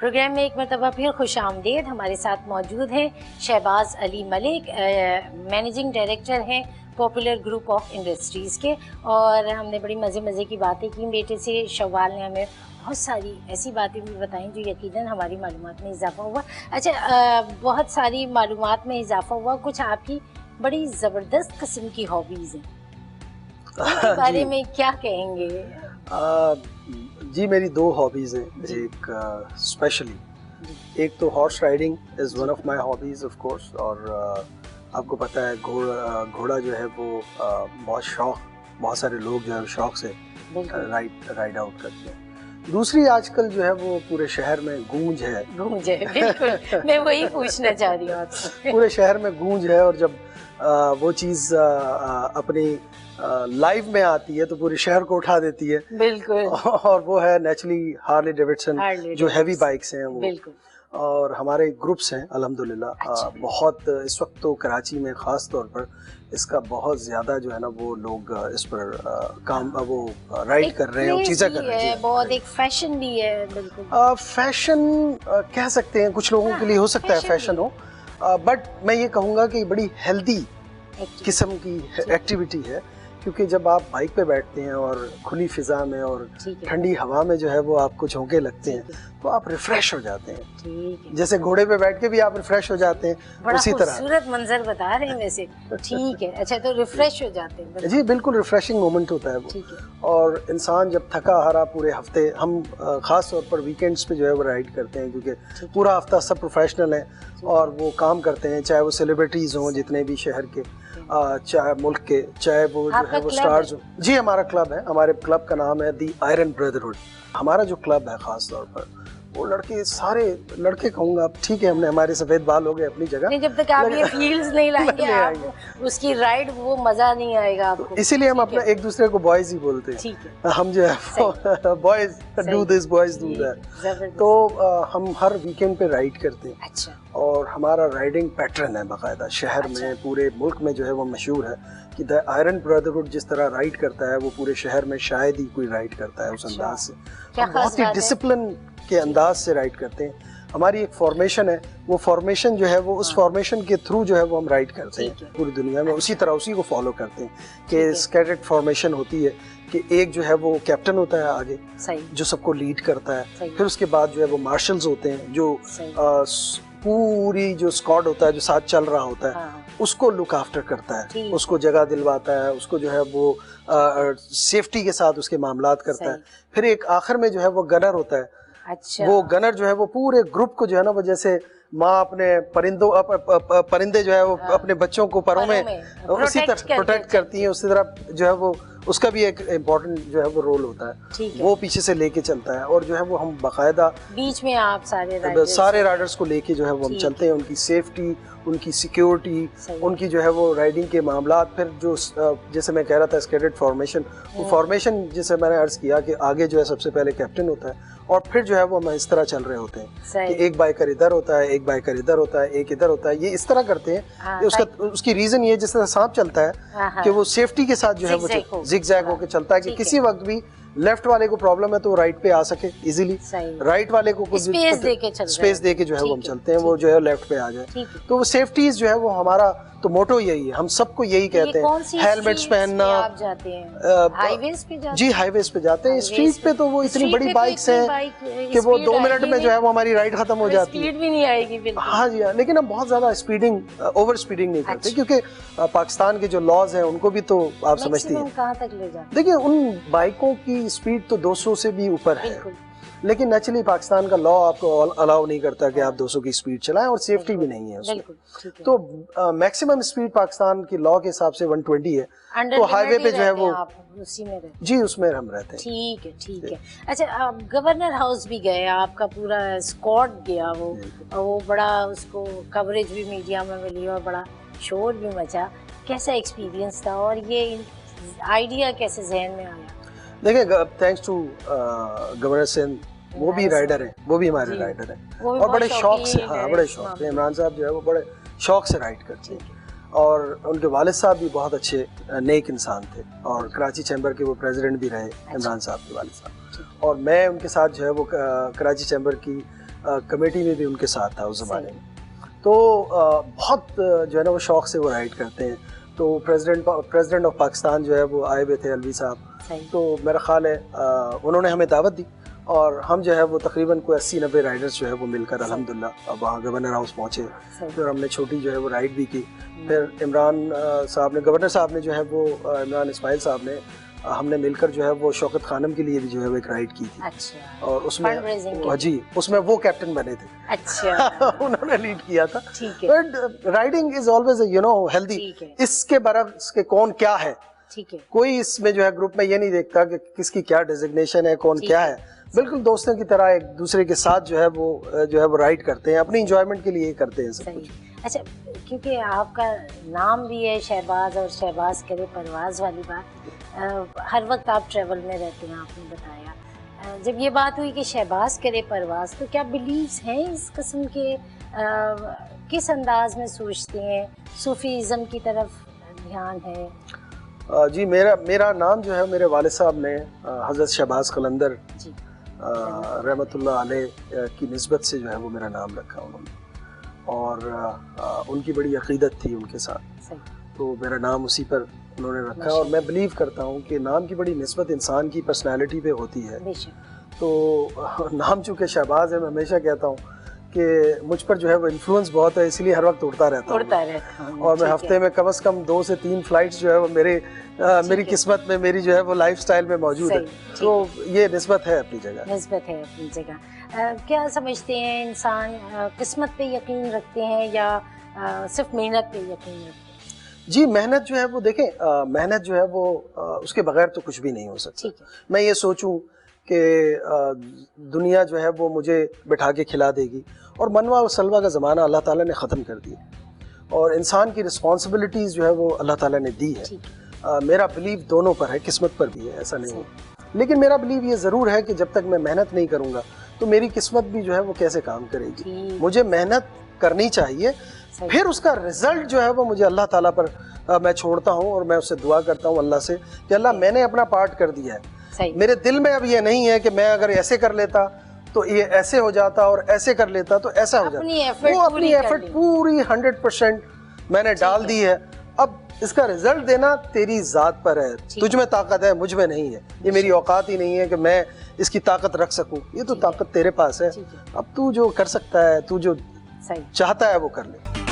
Programme में एक मरतबा फिर खुश आमदीद। हमारे साथ मौजूद हैं शहबाज अली मलिक, मैनेजिंग डायरेक्टर हैं पॉपुलर ग्रुप ऑफ इंडस्ट्रीज़ के। और हमने बड़ी मज़े की बातें की बेटे से। शवाल ने हमें बहुत सारी ऐसी बातें भी बताई जो यकीनन हमारी मालूमात में इजाफ़ा हुआ। अच्छा, बहुत सारी मालूमात में इजाफ़ा हुआ। कुछ आपकी बड़ी ज़बरदस्त किस्म की हॉबीज़ हैं, उनके बारे में क्या कहेंगे? जी मेरी दो हॉबीज़ हैं। एक स्पेशली एक तो horse riding is one of my hobbies of course. और आपको पता है घोड़ा जो है वो बहुत सारे लोग जो है शौक से राइड आउट करते हैं। दूसरी आजकल जो है वो पूरे शहर में गूंज है बिल्कुल मैं वही पूछना चाह रही हूँ आपसे। पूरे शहर में गूंज है, और जब वो चीज़ अपनी लाइव में आती है तो पूरे शहर को उठा देती है। बिल्कुल। और वो है नेचुरली हार्ले डेविडसन, जो हैवी बाइक्स हैं वो। बिल्कुल। और हमारे ग्रुप्स हैं अल्हम्दुलिल्लाह। अच्छा। बहुत इस वक्त तो कराची में ख़ास तौर पर इसका बहुत ज़्यादा जो है ना वो लोग इस पर काम वो राइड कर रहे हैं और चीज़ें कर रहे हैं। बहुत एक फैशन भी है। बिल्कुल फैशन कह सकते हैं, कुछ लोगों के लिए हो सकता है फैशन हो, बट मैं ये कहूँगा कि बड़ी हेल्दी किस्म की एक्टिविटी है। क्योंकि जब आप बाइक पे बैठते हैं और खुली फिजा में और ठंडी हवा में जो है वो आपको झोंके लगते हैं तो आप रिफ्रेश हो जाते हैं। जैसे घोड़े पे बैठ के भी आप रिफ्रेश हो जाते हैं, उसी तरह। खूबसूरत मंजर बता रहे हैं वैसे। ठीक है, अच्छा, तो रिफ्रेश हो जाते हैं। जी बिल्कुल, रिफ्रेशिंग मोमेंट होता है वो। और इंसान जब थका हारा पूरे हफ्ते, हम खास तौर पर वीकेंड्स पे जो है वो राइड करते हैं क्योंकि पूरा हफ्ता सब प्रोफेशनल हैं और वो काम करते हैं, चाहे वो सेलिब्रिटीज़ हों जितने भी शहर के, चाहे मुल्क के, चाहे वो जो है वो स्टार्स हो। जी हमारा क्लब है, हमारे क्लब का नाम है दी आयरन ब्रदरहुड। हमारा जो क्लब है खास तौर पर वो सारे लड़के कहूँगा, ठीक है हमने हमारे सफ़ेद बाल हो गए अपनी जगह, जब तक आप ये फील्स नहीं लाएंगे आप उसकी राइड वो मज़ा नहीं आएगा आपको। इसीलिए हम अपना एक दूसरे को बॉयज़ ही बोलते हैं। हम जो है boys do this, boys do that. तो हम हर वीकेंड पे राइड करते हैं। अच्छा। और हमारा राइडिंग पैटर्न है बाकायदा शहर में, पूरे मुल्क में जो है वो मशहूर है कि द आयरन ब्रदरहुड जिस तरह राइड करता है वो पूरे शहर में शायद ही कोई राइड करता है उस अंदाज से। बहुत ही डिसिप्लिन के अंदाज से राइड करते हैं। हमारी एक फॉर्मेशन है, वो फॉर्मेशन जो है वो उस फॉर्मेशन के थ्रू जो है वो हम राइड करते हैं पूरी दुनिया में। उसी तरह उसी को फॉलो करते हैं कि स्कैटर्ड फॉर्मेशन होती है कि एक जो है वो कैप्टन होता है आगे जो सबको लीड करता है, फिर उसके बाद जो है वो मार्शल्स होते हैं जो पूरी जो स्क्वाड होता है जो साथ चल रहा होता है उसको लुक आफ्टर करता है, उसको जगह दिलवाता है, उसको जो है वो सेफ्टी के साथ उसके मामलात करता है। फिर एक आखिर में जो है वो गनर होता है। अच्छा। वो गनर जो है वो पूरे ग्रुप को जो है ना वो जैसे माँ अपने परिंदे जो है वो अपने बच्चों को परों में उसी तरह प्रोटेक्ट करती है, उसी तरह जो है वो उसका भी एक इम्पोर्टेंट जो है वो रोल होता है। वो पीछे से लेके चलता है और जो है वो हम बाकायदा बीच में आप सारे राइडर्स को लेके जो है वो हम चलते हैं, उनकी सेफ्टी, उनकी सिक्योरिटी, उनकी जो है वो राइडिंग के मामलात। फिर जो जैसे मैं कह रहा था स्कैटर्ड फॉर्मेशन, वो फॉर्मेशन जैसे मैंने अर्ज किया कि आगे जो है सबसे पहले कैप्टन होता है और फिर जो है वो हम इस तरह चल रहे होते हैं कि एक बाइकर इधर होता है, एक बाइकर इधर होता है, एक इधर होता है, ये इस तरह करते हैं। उसकी रीजन ये जिस तरह सांप चलता है कि वो सेफ्टी के साथ जो है वो जिगजैग होकर चलता है कि किसी वक्त भी लेफ्ट वाले को प्रॉब्लम है तो राइट पे आ सके इजीली, राइट वाले को कुछ स्पेस दे के जो है वो हम चलते हैं, वो जो है लेफ्ट पे आ जाए। तो वो सेफ्टीज जो है वो हमारा तो मोटो यही है, हम सबको यही कहते हैं। हेलमेट्स पहनना। आप जाते हैं हाईवेज पे जाते? जी हाईवेज पे जाते हैं। स्ट्रीट पे तो वो इतनी बड़ी बाइक्स हैं कि वो 2 मिनट में जो है वो हमारी राइड खत्म हो जाती है, स्पीड भी नहीं आएगी। हाँ जी हाँ, लेकिन हम बहुत ज्यादा ओवर स्पीडिंग नहीं करते क्योंकि पाकिस्तान के जो लॉज हैं उनको भी तो आप समझती हैं। कहाँ तक ले जाते? देखिए उन बाइकों की स्पीड तो 200 से भी ऊपर है, लेकिन नेचुरली पाकिस्तान का लॉ आपको अलाउ नहीं करता कि आप 200 की स्पीड चलाएं और सेफ्टी भी नहीं है उसमें। तो मैक्सिमम स्पीड पाकिस्तान की लॉ के हिसाब से 120 है। तो हाईवे पे जो है वो उसी में रहते? जी उसमें हम रहते हैं। ठीक है, ठीक है। अच्छा, आप गवर्नर हाउस भी गए, आपका पूरा स्क्वाड गया, वो बड़ा उसको कवरेज भी मीडिया में मिली और बड़ा शोर भी मचा। कैसा एक्सपीरियंस था और ये आइडिया कैसे जहन में आया? देखिए थैंक्स टू गवर्नर सिंह, वो भी राइडर हैं, वो भी हमारे राइडर हैं और बड़े शौक से, हाँ बड़े शौक से। इमरान साहब जो है वो बड़े शौक से राइड करते हैं और उनके वालिद साहब भी बहुत अच्छे नेक इंसान थे और कराची चैम्बर के वो प्रेसिडेंट भी रहे, इमरान साहब के वालिद साहब। और मैं उनके साथ जो है वो कराची चैम्बर की कमेटी में भी उनके साथ था उस ज़माने में। तो बहुत जो है ना वो शौक़ से वो राइड करते हैं। तो प्रेसिडेंट ऑफ पाकिस्तान जो है वो आए हुए थे अलवी साहब, तो मेरा ख्याल है उन्होंने हमें दावत दी और हम जो है वो तकरीबन कोई 80-90 राइडर्स जो है वो मिलकर अल्हम्दुलिल्लाह अब वहाँ गवर्नर हाउस पहुँचे। फिर हमने छोटी जो है वो राइड भी की। फिर इमरान साहब ने, गवर्नर साहब ने जो है वो इमरान इस्माइल साहब ने, हमने मिलकर जो है वो शौकत खानम के लिए भी जो है वो एक राइड की थी। अच्छा। और उसमें जी उसमें वो कैप्टन बने थे। अच्छा। उन्होंने लीड किया था। ठीक है। But riding is always you know healthy. इसके बरक्स के कौन क्या है, ठीक है, कोई इसमें जो है ग्रुप में ये नहीं देखता कि किसकी क्या डेजिग्नेशन है, कौन क्या है। बिल्कुल दोस्तों की तरह एक दूसरे के साथ जो है वो राइड करते हैं, अपनी इंजॉयमेंट के लिए करते हैं सब कुछ। अच्छा, क्योंकि आपका नाम भी है शहबाज और शहबाज करे परवाज वाली बात, हर वक्त आप ट्रेवल में रहते हैं, आपने बताया। जब ये बात हुई कि शहबाज करे परवाज, तो क्या बिलीव्स हैं इस किस्म के, किस अंदाज में सोचते हैं? सूफीज़म की तरफ ध्यान है? जी मेरा नाम जो है मेरे वालिद साहब ने हज़रत शहबाज कलंदर रहमतुल्लाह अलैह की निस्बत से जो है वो मेरा नाम रखा उन्होंने, और उनकी बड़ी अक़ीदत थी उनके साथ, तो मेरा नाम उसी पर उन्होंने रखा। और मैं बिलीव करता हूँ कि नाम की बड़ी निस्बत इंसान की पर्सनैलिटी पे होती है। तो नाम चूँकि शहबाज है, मैं हमेशा कहता हूँ कि मुझ पर जो है वो इन्फ्लुएंस बहुत है, इसलिए हर वक्त उड़ता रहता हूँ। और मैं हफ्ते में कम से कम 2 से 3 फ्लाइट्स जो है वो मेरी किस्मत में, मेरी जो है वो लाइफस्टाइल में मौजूद है। तो ये निस्बत है अपनी जगह। क्या समझते हैं, इंसान किस्मत पे यकीन रखते हैं या सिर्फ मेहनत पे यकीन रखते हैं? जी मेहनत जो है वो देखें, मेहनत जो है वो उसके बगैर तो कुछ भी नहीं हो सकता। मैं ये सोचूं कि दुनिया जो है वो मुझे बिठा के खिला देगी, और मनवा और सलवा का ज़माना अल्लाह ताला ने ख़त्म कर दिया, और इंसान की रिस्पॉन्सिबिलिटीज़ जो है वो अल्लाह ताला ने दी है। मेरा बिलीव दोनों पर है, किस्मत पर भी है, ऐसा नहीं है। लेकिन मेरा बिलीव ये ज़रूर है कि जब तक मैं मेहनत नहीं करूँगा तो मेरी किस्मत भी जो है वो कैसे काम करेगी। मुझे मेहनत करनी चाहिए, फिर उसका रिजल्ट जो है वो मुझे अल्लाह ताला पर मैं छोड़ता हूँ, और मैं उससे दुआ करता हूँ अल्लाह से कि अल्लाह मैंने अपना पार्ट कर दिया है। मेरे दिल में अब ये नहीं है कि मैं अगर ऐसे कर लेता तो ये ऐसे हो जाता, और ऐसे कर लेता तो ऐसा हो जाता। वो अपनी एफर्ट पूरी 100% मैंने डाल दी है। अब इसका रिजल्ट देना तेरी ज़ात पर है, तुझ में ताकत है, मुझ में नहीं है। ये मेरी औकात ही नहीं है कि मैं इसकी ताकत रख सकूं, ये तो ताकत तेरे पास है। अब तू जो कर सकता है, तू जो चाहता है वो कर ले।